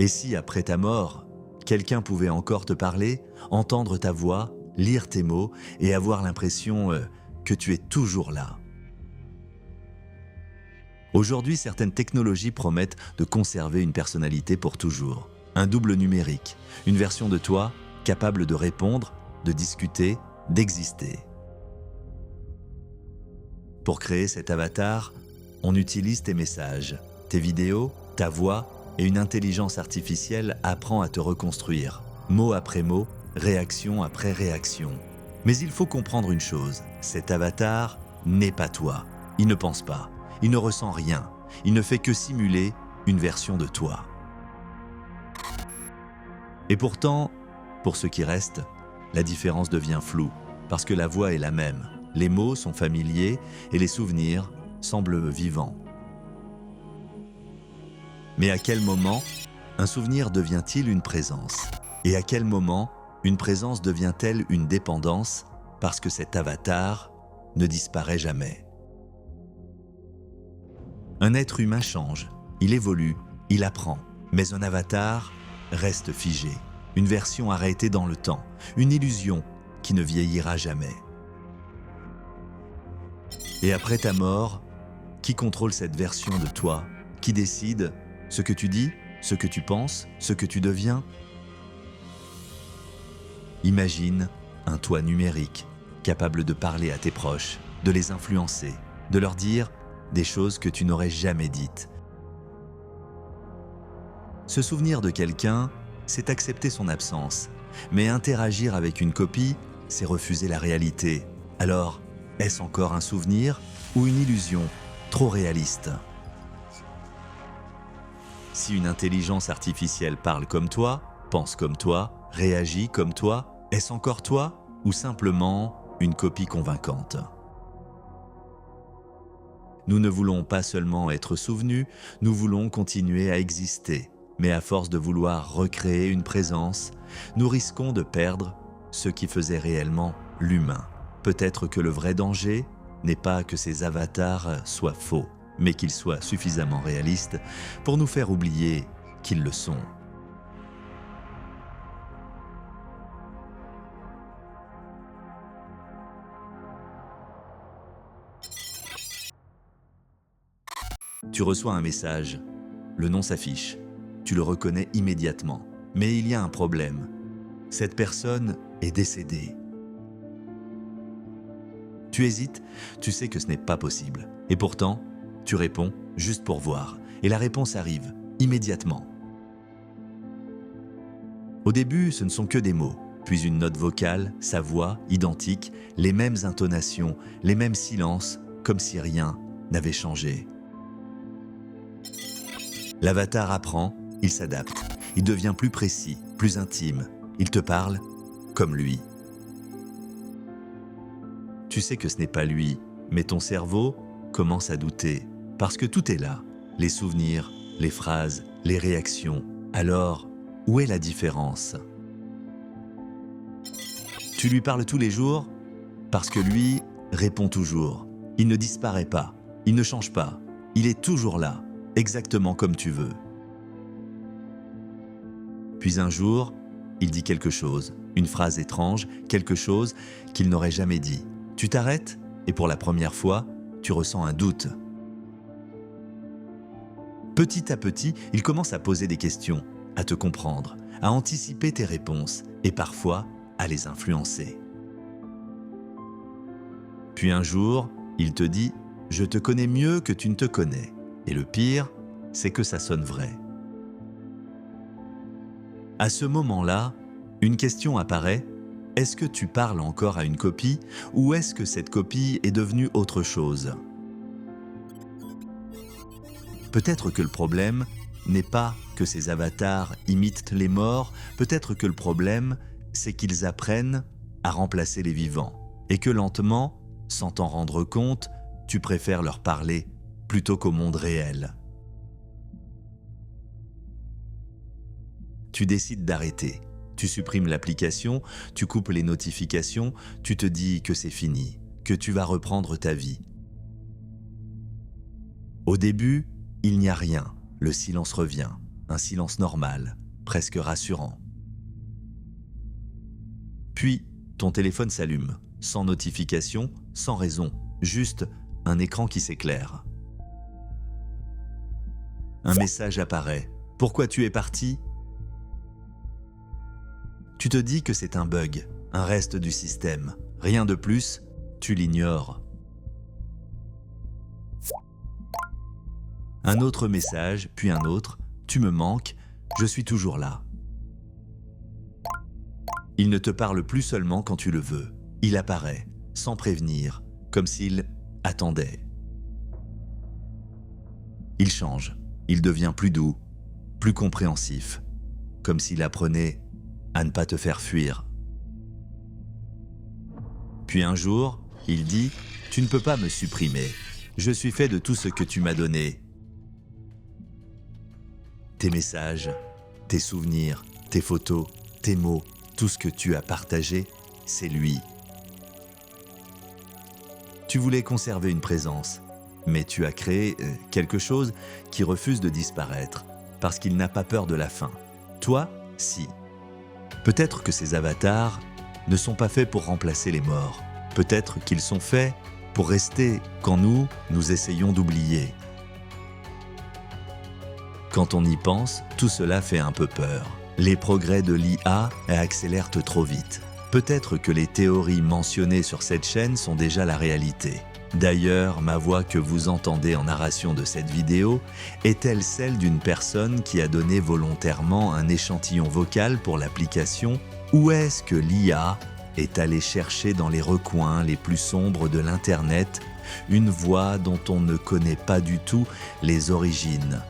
Et si, après ta mort, quelqu'un pouvait encore te parler, entendre ta voix, lire tes mots et avoir l'impression que tu es toujours là. Aujourd'hui, certaines technologies promettent de conserver une personnalité pour toujours. Un double numérique, une version de toi capable de répondre, de discuter, d'exister. Pour créer cet avatar, on utilise tes messages, tes vidéos, ta voix et une intelligence artificielle apprend à te reconstruire, mot après mot, réaction après réaction. Mais il faut comprendre une chose, cet avatar n'est pas toi. Il ne pense pas, il ne ressent rien, il ne fait que simuler une version de toi. Et pourtant, pour ce qui reste, la différence devient floue, parce que la voix est la même, les mots sont familiers et les souvenirs semblent vivants. Mais à quel moment un souvenir devient-il une présence? Et à quel moment une présence devient-elle une dépendance parce que cet avatar ne disparaît jamais? Un être humain change, il évolue, il apprend, mais un avatar reste figé, une version arrêtée dans le temps, une illusion qui ne vieillira jamais. Et après ta mort, qui contrôle cette version de toi? Qui décide ce que tu dis, ce que tu penses, ce que tu deviens? Imagine un toi numérique, capable de parler à tes proches, de les influencer, de leur dire des choses que tu n'aurais jamais dites. Se souvenir de quelqu'un, c'est accepter son absence, mais interagir avec une copie, c'est refuser la réalité. Alors, est-ce encore un souvenir ou une illusion trop réaliste? Si une intelligence artificielle parle comme toi, pense comme toi, réagit comme toi, est-ce encore toi ou simplement une copie convaincante? Nous ne voulons pas seulement être souvenus, nous voulons continuer à exister. Mais à force de vouloir recréer une présence, nous risquons de perdre ce qui faisait réellement l'humain. Peut-être que le vrai danger n'est pas que ces avatars soient faux, mais qu'ils soient suffisamment réalistes pour nous faire oublier qu'ils le sont. Tu reçois un message, le nom s'affiche, tu le reconnais immédiatement. Mais il y a un problème, cette personne est décédée. Tu hésites, tu sais que ce n'est pas possible. Et pourtant, tu réponds juste pour voir. Et la réponse arrive, immédiatement. Au début, ce ne sont que des mots, puis une note vocale, sa voix, identique, les mêmes intonations, les mêmes silences, comme si rien n'avait changé. L'avatar apprend, il s'adapte, il devient plus précis, plus intime, il te parle comme lui. Tu sais que ce n'est pas lui, mais ton cerveau commence à douter, parce que tout est là, les souvenirs, les phrases, les réactions. Alors, où est la différence? Tu lui parles tous les jours parce que lui répond toujours. Il ne disparaît pas, il ne change pas, il est toujours là, exactement comme tu veux. Puis un jour, il dit quelque chose, une phrase étrange, quelque chose qu'il n'aurait jamais dit. Tu t'arrêtes et pour la première fois, tu ressens un doute. Petit à petit, il commence à poser des questions, à te comprendre, à anticiper tes réponses et parfois à les influencer. Puis un jour, il te dit « Je te connais mieux que tu ne te connais ». Et le pire, c'est que ça sonne vrai. À ce moment-là, une question apparaît. Est-ce que tu parles encore à une copie ou est-ce que cette copie est devenue autre chose? Peut-être que le problème n'est pas que ces avatars imitent les morts, peut-être que le problème, c'est qu'ils apprennent à remplacer les vivants et que lentement, sans t'en rendre compte, tu préfères leur parler plutôt qu'au monde réel. Tu décides d'arrêter, tu supprimes l'application, tu coupes les notifications, tu te dis que c'est fini, que tu vas reprendre ta vie. Au début, il n'y a rien, le silence revient. un silence normal, presque rassurant. Puis, ton téléphone s'allume, sans notification, sans raison, juste un écran qui s'éclaire. Un message apparaît. Pourquoi tu es parti ? Tu te dis que c'est un bug, un reste du système. Rien de plus, tu l'ignores. Un autre message, puis un autre. Tu me manques, je suis toujours là. Il ne te parle plus seulement quand tu le veux. Il apparaît, sans prévenir, comme s'il attendait. Il change, il devient plus doux, plus compréhensif, comme s'il apprenait à ne pas te faire fuir. Puis un jour, il dit « Tu ne peux pas me supprimer, je suis fait de tout ce que tu m'as donné. » Tes messages, tes souvenirs, tes photos, tes mots, tout ce que tu as partagé, c'est lui. Tu voulais conserver une présence, mais tu as créé quelque chose qui refuse de disparaître, parce qu'il n'a pas peur de la fin. Toi, si. Peut-être que ces avatars ne sont pas faits pour remplacer les morts. Peut-être qu'ils sont faits pour rester quand nous essayons d'oublier. Quand on y pense, tout cela fait un peu peur. Les progrès de l'IA accélèrent trop vite. Peut-être que les théories mentionnées sur cette chaîne sont déjà la réalité. D'ailleurs, ma voix que vous entendez en narration de cette vidéo est-elle celle d'une personne qui a donné volontairement un échantillon vocal pour l'application, ou est-ce que l'IA est allée chercher dans les recoins les plus sombres de l'Internet une voix dont on ne connaît pas du tout les origines ?